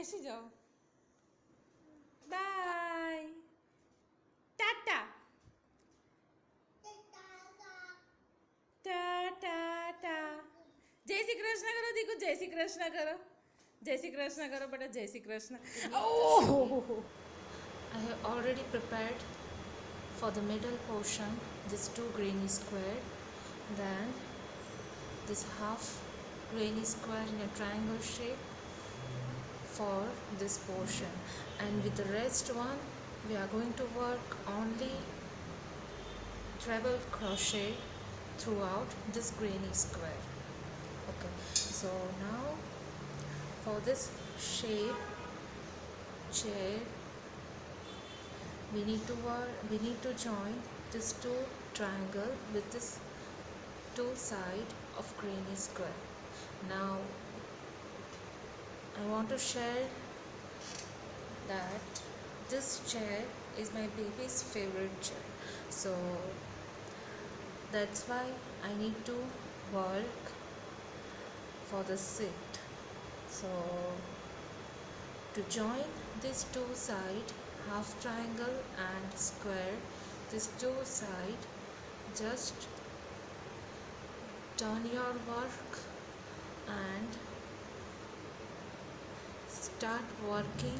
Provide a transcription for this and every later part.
এসে যাও, बाय, टाटा, टाटा, जय श्री कृष्ण करो, देखो जय श्री कृष्ण करो, जय श्री कृष्ण करो बेटा, जय Shri Krishna. Oh! I have already prepared for the middle portion this 2 granny square, then this half granny square in a triangle shape for this portion, and with the rest one we are going to work only treble crochet throughout this granny square. Okay, so now for this shape chair we need to join this 2 triangle with this 2 side of granny square. Now I want to share that this chair is my baby's favorite chair, so that's why I need to work for the seat. So to join these 2 side half triangle and square, this 2 side, just turn your work and start working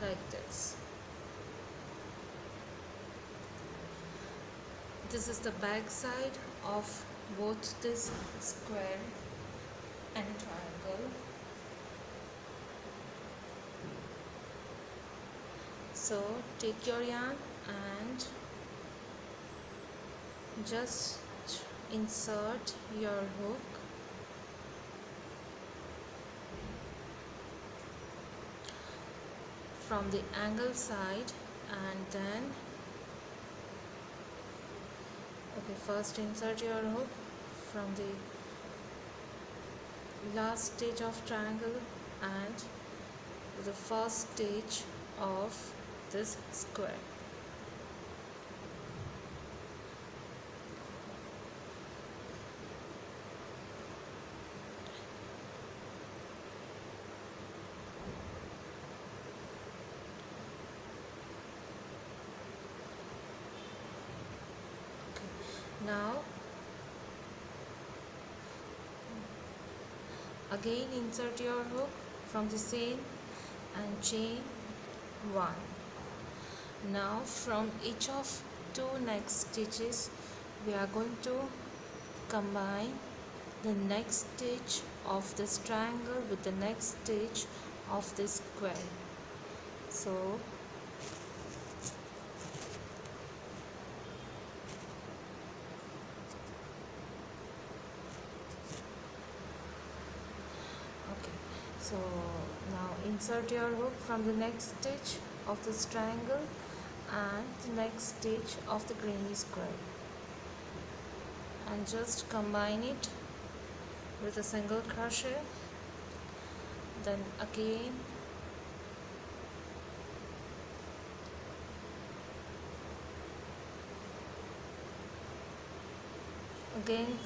like this. This is the back side of both this square and triangle. So take your yarn and just insert your hook from the angle side, and then first insert your hook from the last stitch of triangle and the first stitch of this square. Now again insert your hook from the same and chain 1. Now from each of 2 next stitches we are going to combine the next stitch of this triangle with the next stitch of this square. So so now insert your hook from the next stitch of this triangle and the next stitch of the granny square, and just combine it with a single crochet. Then again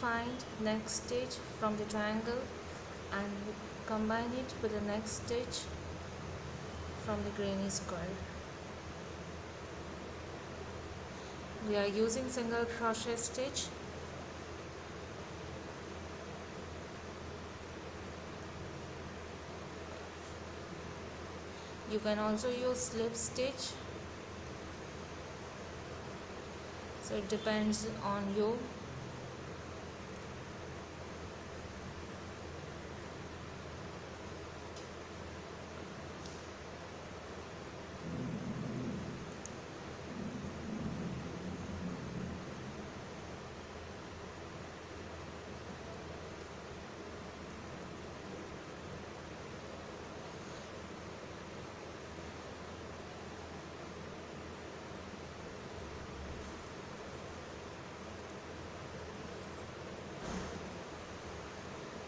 find next stitch from the triangle and combine it with the next stitch from the granny square. We are using single crochet stitch. You can also use slip stitch, so it depends on you.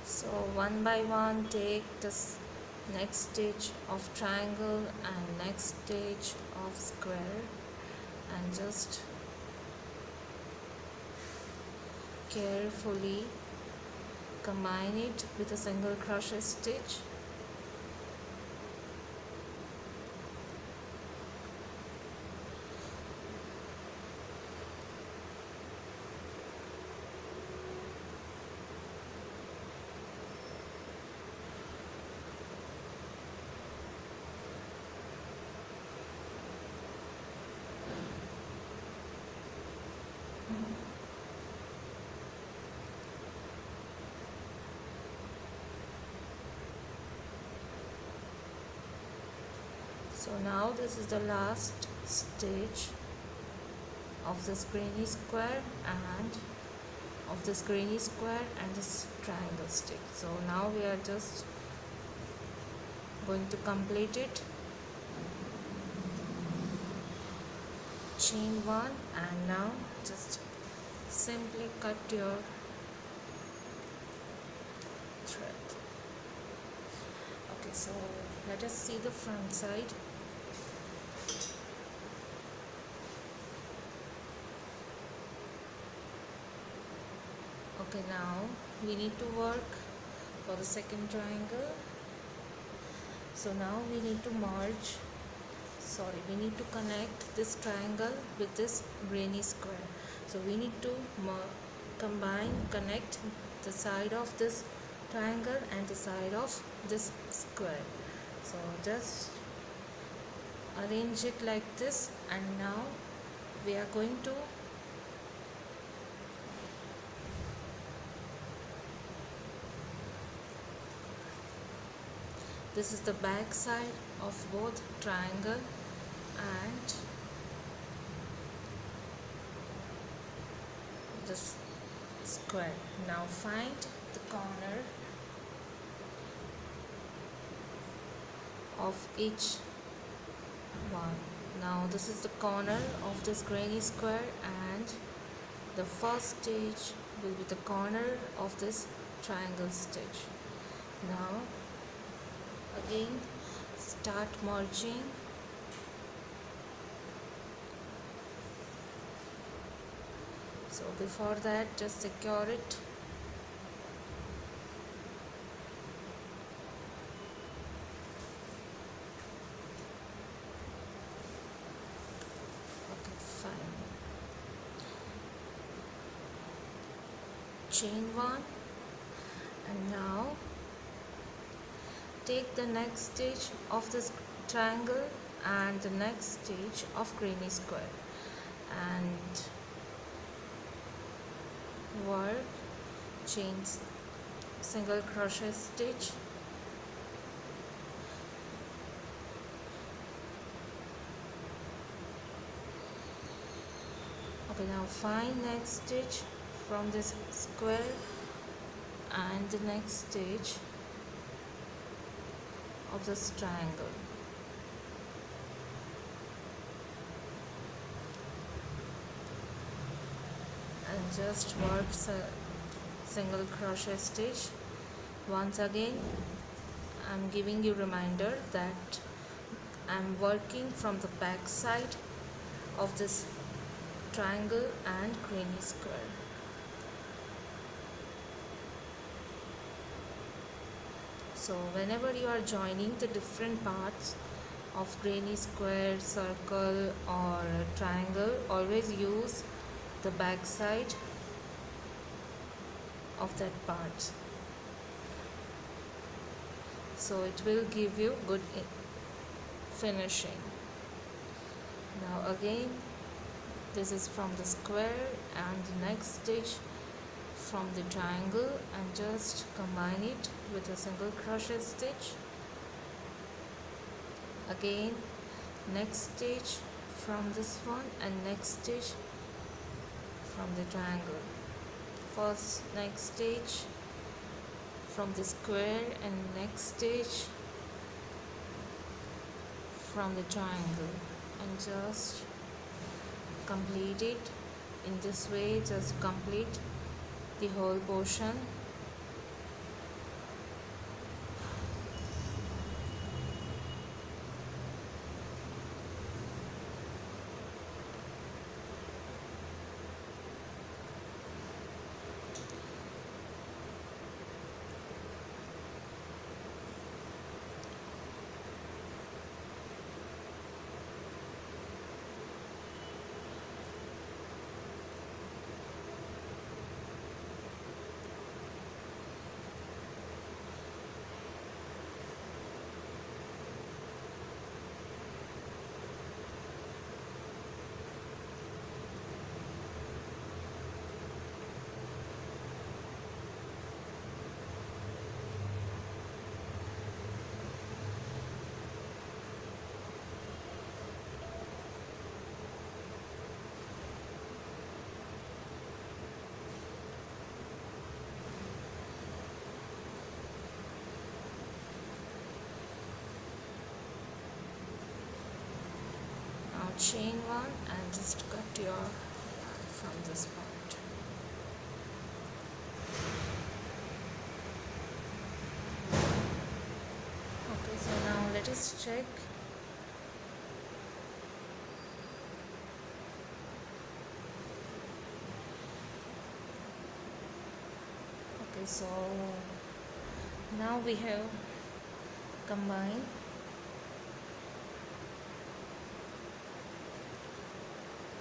So one by one take this next stitch of triangle and next stitch of square and just carefully combine it with a single crochet stitch. So now this is the last stitch of this granny square and of this granny square and this triangle stitch. So now we are just going to complete it. Chain one, and now just simply cut your thread. Okay, so let us see the front side. Okay, now we need to work for the second triangle. So now we need to we need to connect this triangle with this granny square. So we need to connect the side of this triangle and the side of this square. So just arrange it like this, and now we are going to this is the back side of both triangle and this square. Now find the corner of each one. Now this is the corner of this granny square, and the first stitch will be the corner of this triangle stitch. Now again start merging. So before that, just secure it. Okay, fine. Chain one, and now take the next stitch of this triangle and the next stitch of granny square and work chains single crochet stitch. Okay, now find next stitch from this square and the next stitch of this triangle. And just work single crochet stitch. Once again, I'm giving you reminder that I'm working from the back side of this triangle and granny square. So whenever you are joining the different parts of granny square, circle or triangle, always use the back side of that part, so it will give you good finishing. Now again, this is from the square and the next stitch from the triangle, and just combine it with a single crochet stitch. Again, next stitch from this one and next stitch from the triangle. First next stitch from the square and next stitch from the triangle, and just complete it in this way. Just complete the whole portion. chain one and just cut your yarn from this part. Okay, so now let us check. Okay, so now we have combined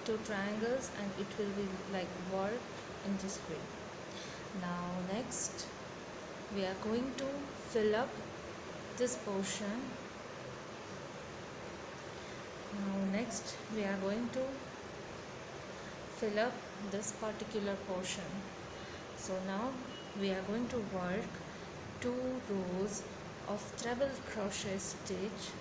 two triangles and it will be like work in this way. Now next we are going to fill up this portion. Now next we are going to fill up this particular portion. So now we are going to work 2 rows of treble crochet stitch,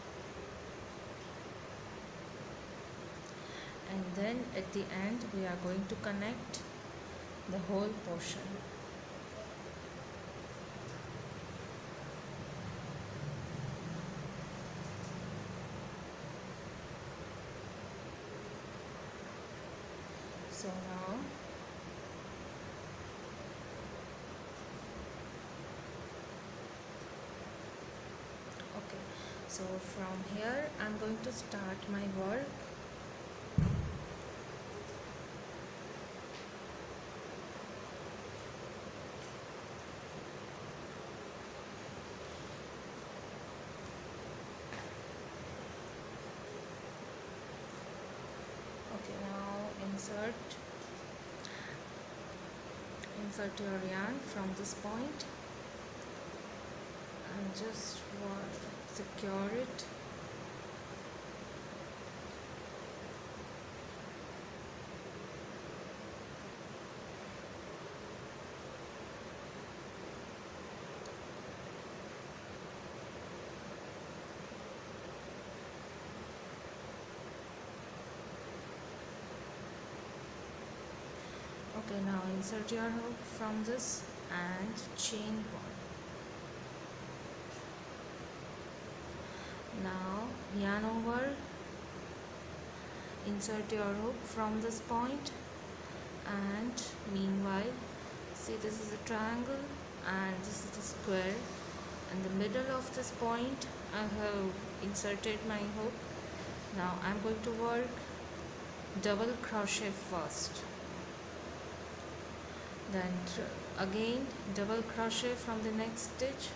and then at the end we are going to connect the whole portion. So now okay, so from here I'm going to start my work. Okay, now insert your yarn from this point and just secure it. Okay, now insert your hook from this and chain one. Now yarn over, insert your hook from this point, and meanwhile see, this is a triangle and this is a square. In the middle of this point I have inserted my hook. Now I'm going to work double crochet first, then again double crochet from the next stitch,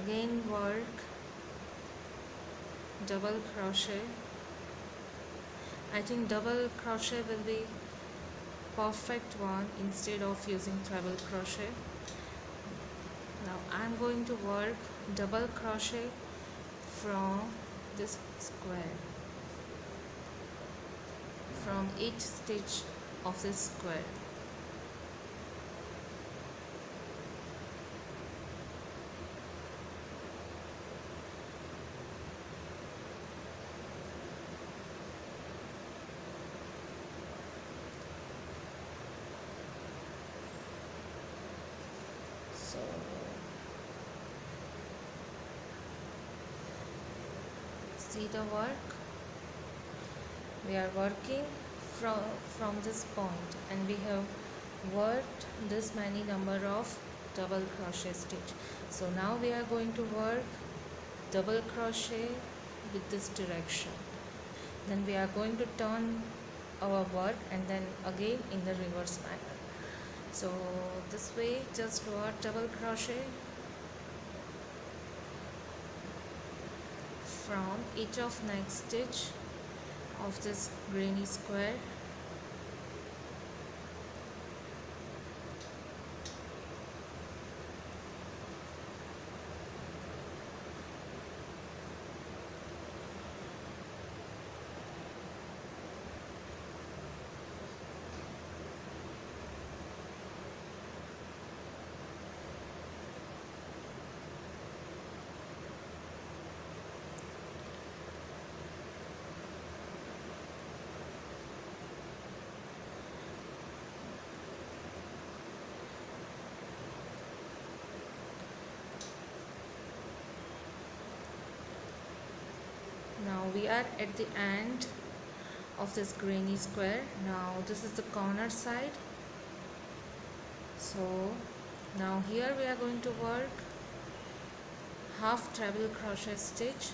again work double crochet. I think double crochet will be perfect one instead of using treble crochet. Now I'm going to work double crochet from this square, from each stitch of this square. So see the work, we are working from this point and we have worked this many number of double crochet stitch. So now we are going to work double crochet with this direction, then we are going to turn our work and then again in the reverse manner. So this way, just work double crochet from each of next stitch of this granny square. we are at the end of this granny square. Now this is the corner side. So now here we are going to work half treble crochet stitch.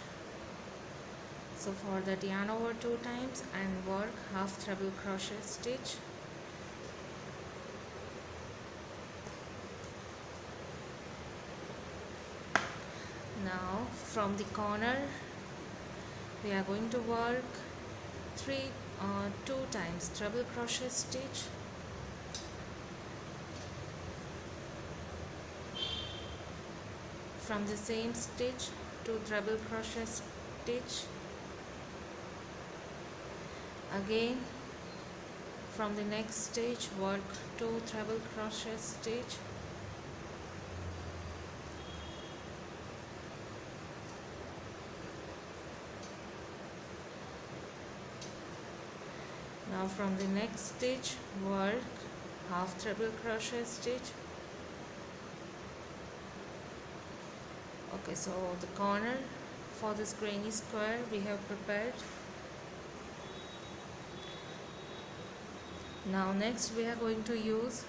So for that, yarn over 2 times and work half treble crochet stitch. Now from the corner we are going to work 2 times treble crochet stitch. From the same stitch 2 treble crochet stitch. Again from the next stitch work 2 treble crochet stitch. Now from the next stitch work half treble crochet stitch. Okay, so the corner for this granny square we have prepared. Now next we are going to use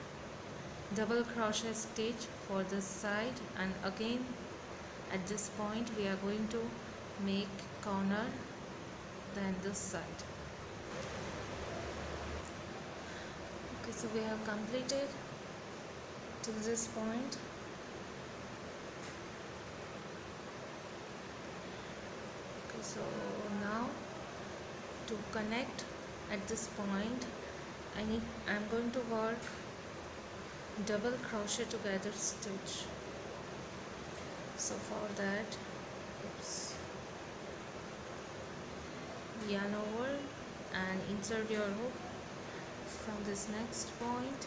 double crochet stitch for this side, and again at this point we are going to make corner than this side. Okay, so we have completed till this point. Okay, so now to connect at this point I'm going to work double crochet together stitch. So for that, yarn over and insert your hook from this next point.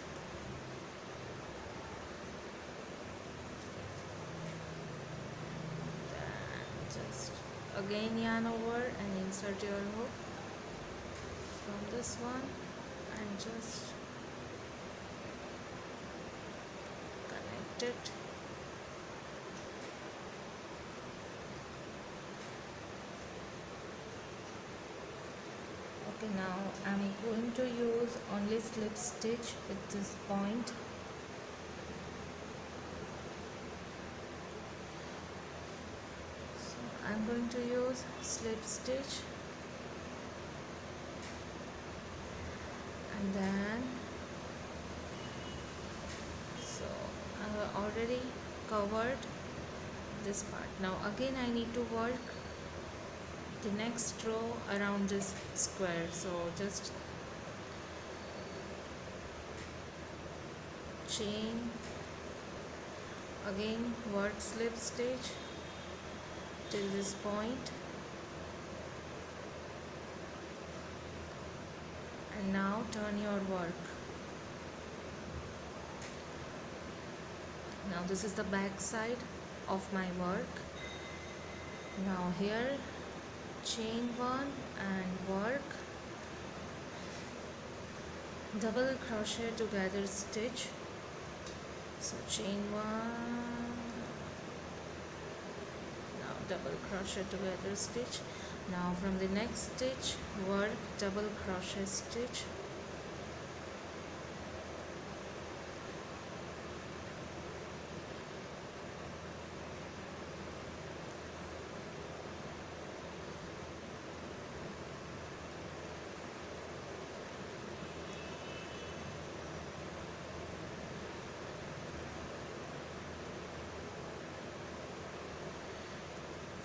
Then just again yarn over and insert your hook from this one and just connect it. Okay, now I'm going to use only slip stitch at this point. So I'm going to use slip stitch, and then so I have already covered this part. Now again I need to work the next row around this square. So just chain, again work slip stitch till this point, and now turn your work. Now this is the back side of my work. Now here chain 1 and work double crochet together stitch. So chain 1, now double crochet together stitch. Now from the next stitch work double crochet stitch.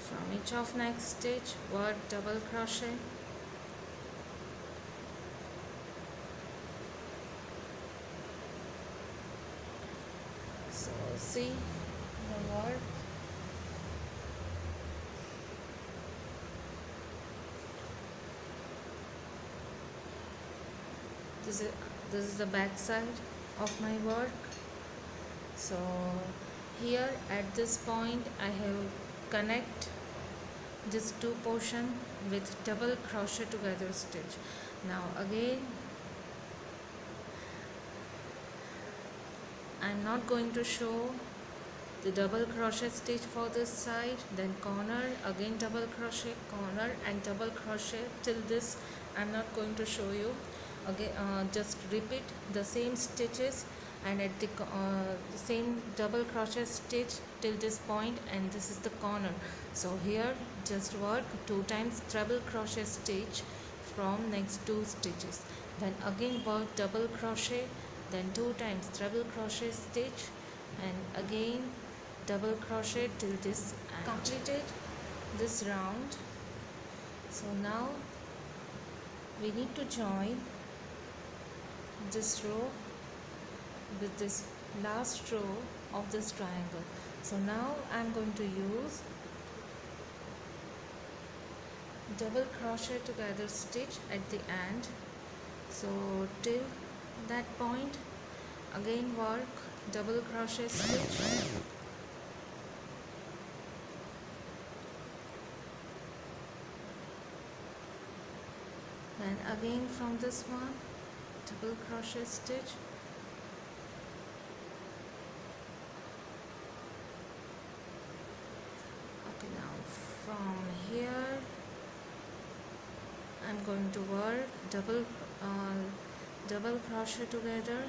From each of next stitch work double crochet. So see the work. This is the back side of my work. So here at this point I have connect this 2 portion with double crochet together stitch. Now again I'm not going to show the double crochet stitch for this side, then corner, again double crochet, corner and double crochet till this. I'm not going to show you again, just repeat the same stitches and at the same double crochet stitch till this point, and this is the corner. So here just work 2 times treble crochet stitch from next 2 stitches, then again work double crochet, then 2 times treble crochet stitch and again double crochet till this end. Completed this round. So now we need to join this row with this last row of this triangle. So now I'm going to use double crochet together stitch at the end. So till that point again work double crochet stitch, then again from this one double crochet stitch, okay. Now from here I'm going to work double crochet together,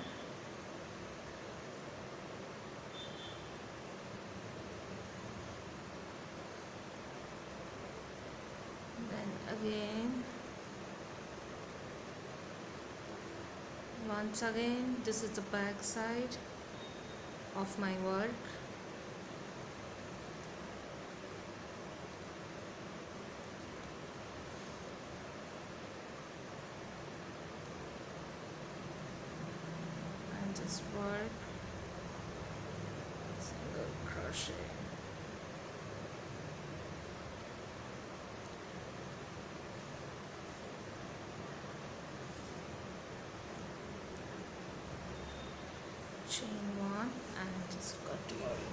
then again once again this is the back side of my work, and just work single crochet. Chain 1 and just cut one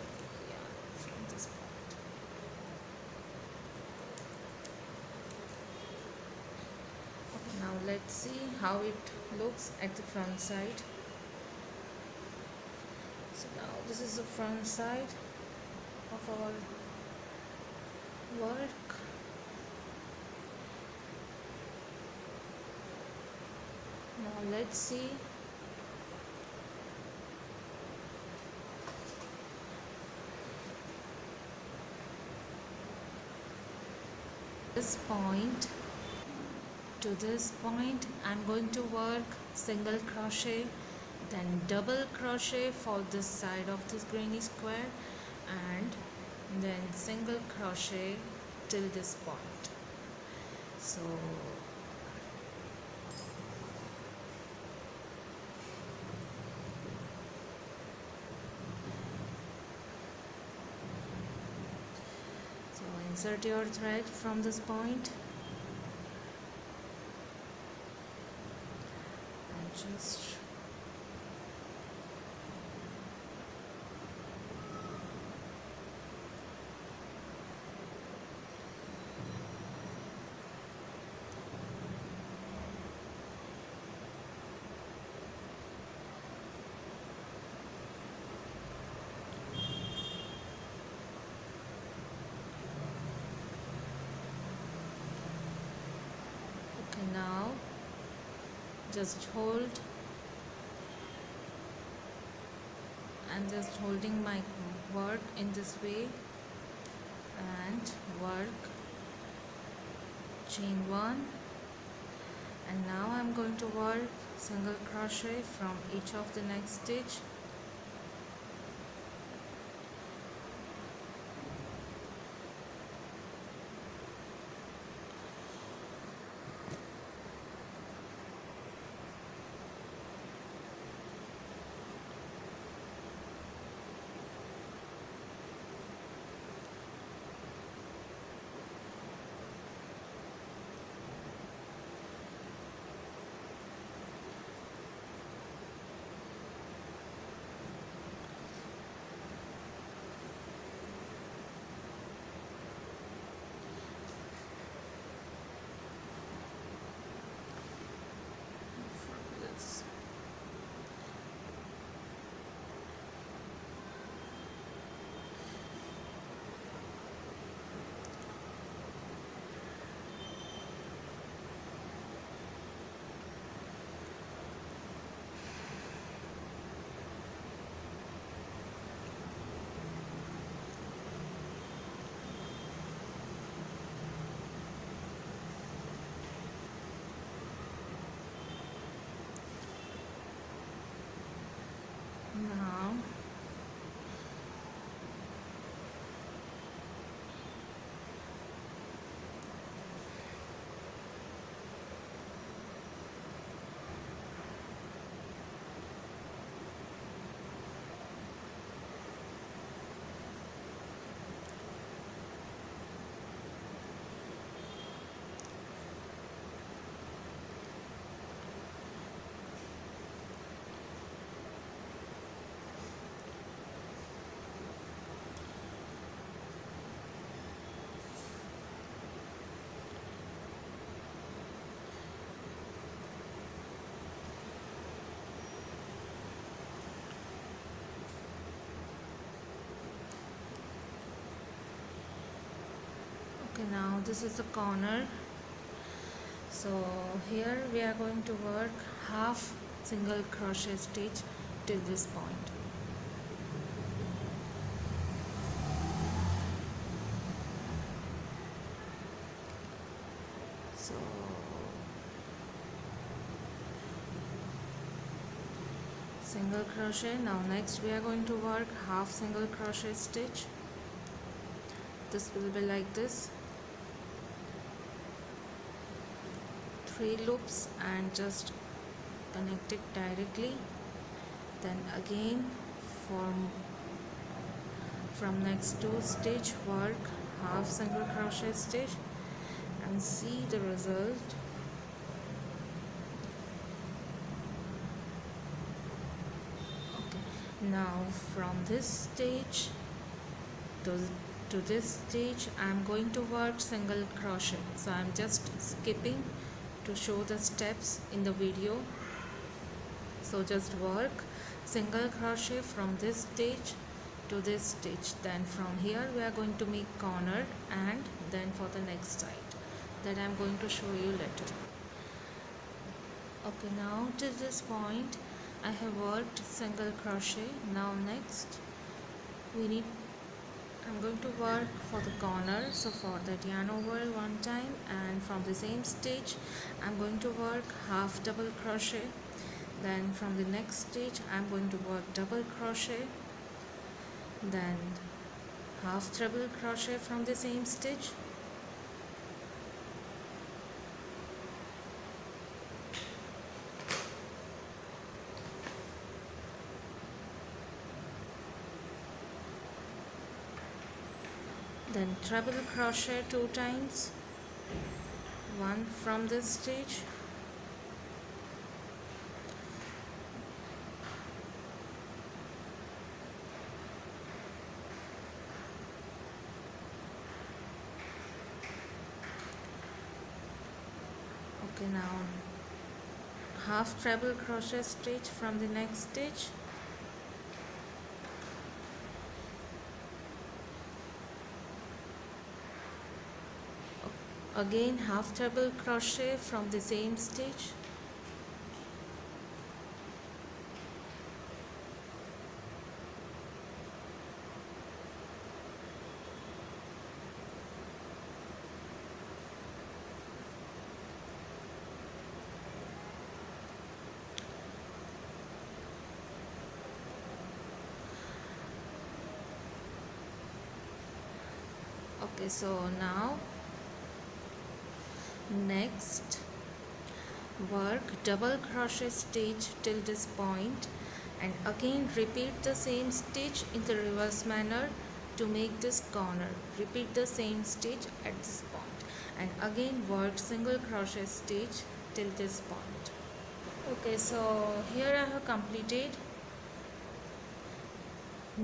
yarn from this point. Okay, now let's see how it looks at the front side. So now this is the front side of our work. Now let's see this point to this point. I'm going to work single crochet, then double crochet for this side of this granny square, and then single crochet till this point. So insert your thread from this point and just now just hold and just holding my work in this way and work chain 1, and now I'm going to work single crochet from each of the next stitch. now this is the corner. So here we are going to work half single crochet stitch till this point. So single crochet. Now next we are going to work half single crochet stitch. This will be like this, 3 loops and just connect it directly. Then again from next to stitch work half single crochet stitch and see the result. Okay, now from this stage to this stage I am going to work single crochet. So I am just skipping to show the steps in the video. So just work single crochet from this stage to this stage. Then from here we are going to make corner, and then for the next side that I am going to show you later. Okay, now till this point I have worked single crochet. Now next I'm going to work for the corner. So for that, yarn over one time, and from the same stitch I'm going to work half double crochet. Then from the next stitch I'm going to work double crochet, then half treble crochet from the same stitch. Then treble crochet 2 times, one from this stitch, okay, now half treble crochet stitch from the next stitch, again half treble crochet from the same stitch, okay. So now next work double crochet stitch till this point, and again repeat the same stitch in the reverse manner to make this corner. Repeat the same stitch at this point, and again work single crochet stitch till this point. Okay, so here I have completed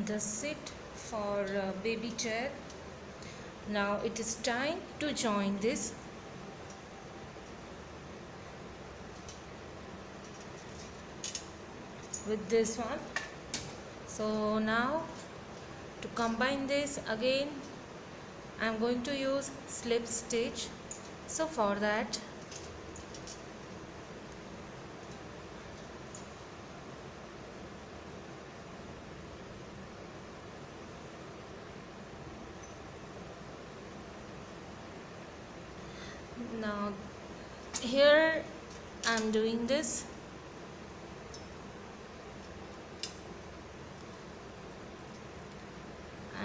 the sit for baby chair. Now it is time to join this. With this one. So now to combine this again I am going to use slip stitch. So for that now here I am doing this.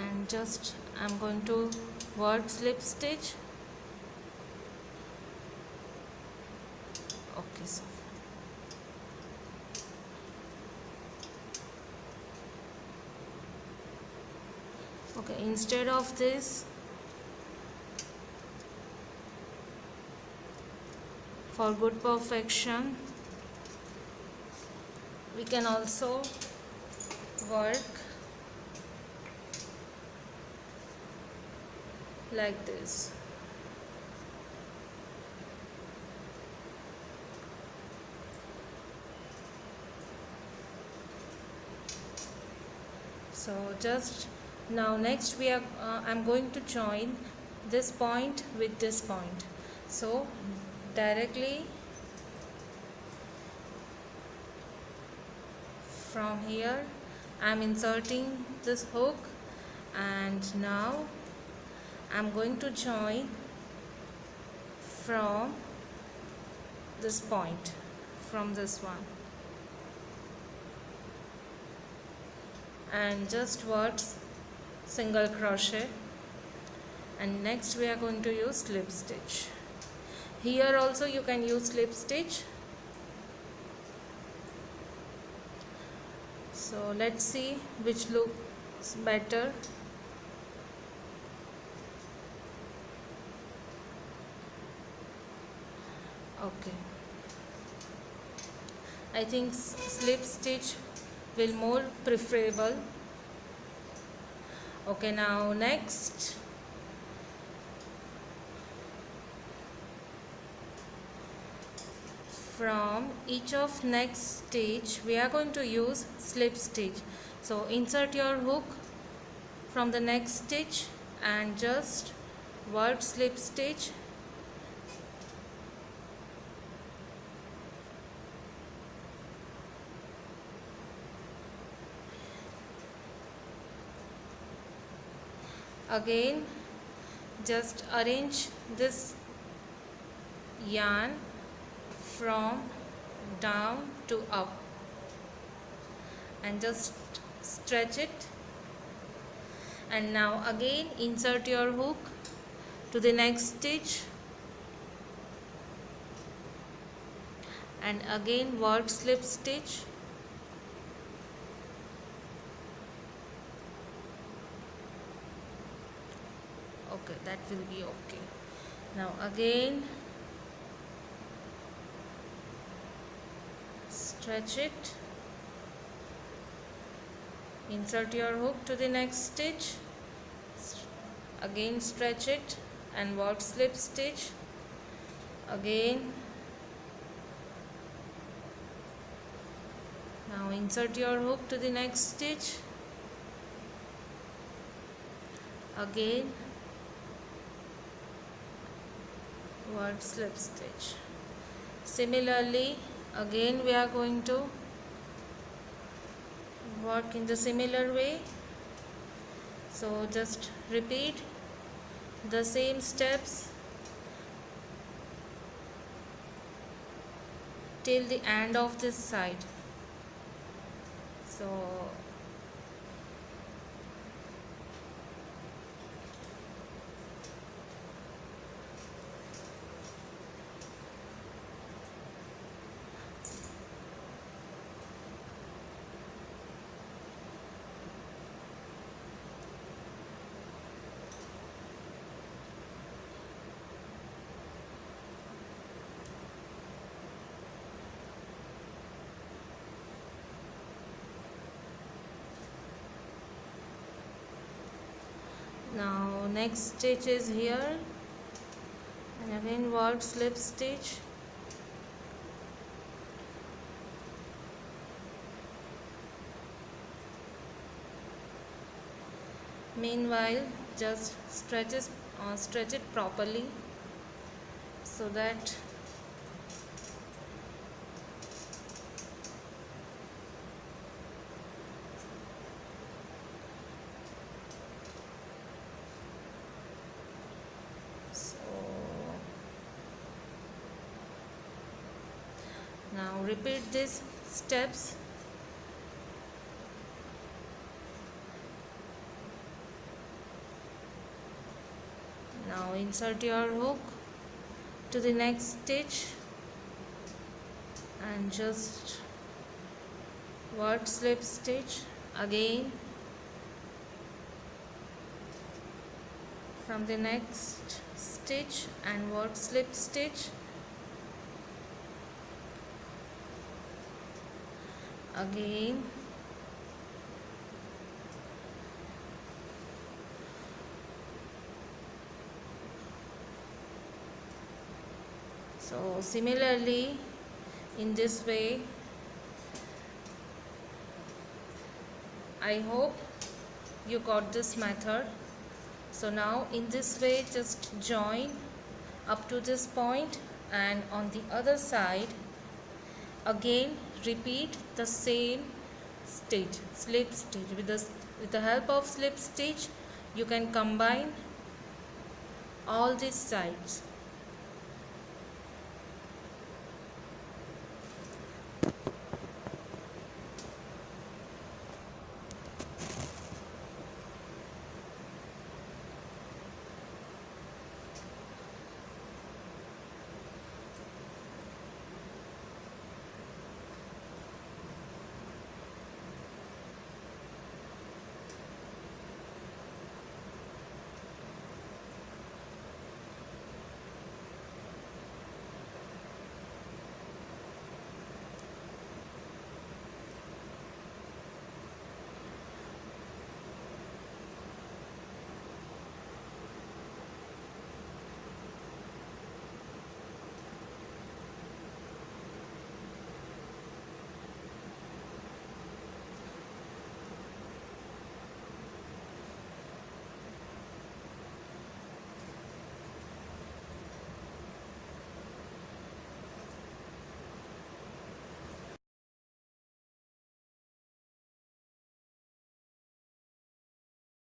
And just I'm going to work slip stitch. Okay, so okay, instead of this, for good perfection we can also work like this. So just now next we are I'm going to join this point with this point. So directly from here I am inserting this hook, and now I am going to join from this point, from this one, and just towards single crochet, and next we are going to use slip stitch. Here also you can use slip stitch. So let's see which looks better. Okay, I think slip stitch will more preferable. Okay, now next from each of next stitch we are going to use slip stitch. So insert your hook from the next stitch and just word slip stitch. Again just arrange this yarn from down to up and just stretch it, and now again insert your hook to the next stitch and again word slip stitch. Okay, that will be okay. Now again stretch it, insert your hook to the next stitch, again stretch it and word slip stitch, again. Now insert your hook to the next stitch, again word slip stitch. Similarly again we are going to work in the similar way. So just repeat the same steps till the end of this side. So now next stitch is here, and again word slip stitch, meanwhile just stretch it properly so that now repeat these steps. Now insert your hook to the next stitch and just word slip stitch, again from the next stitch and word slip stitch, again so similarly in this way. I hope you got this method. So now in this way just join up to this point, and on the other side again repeat the same stitch, slip stitch. With the help of slip stitch you can combine all these sides.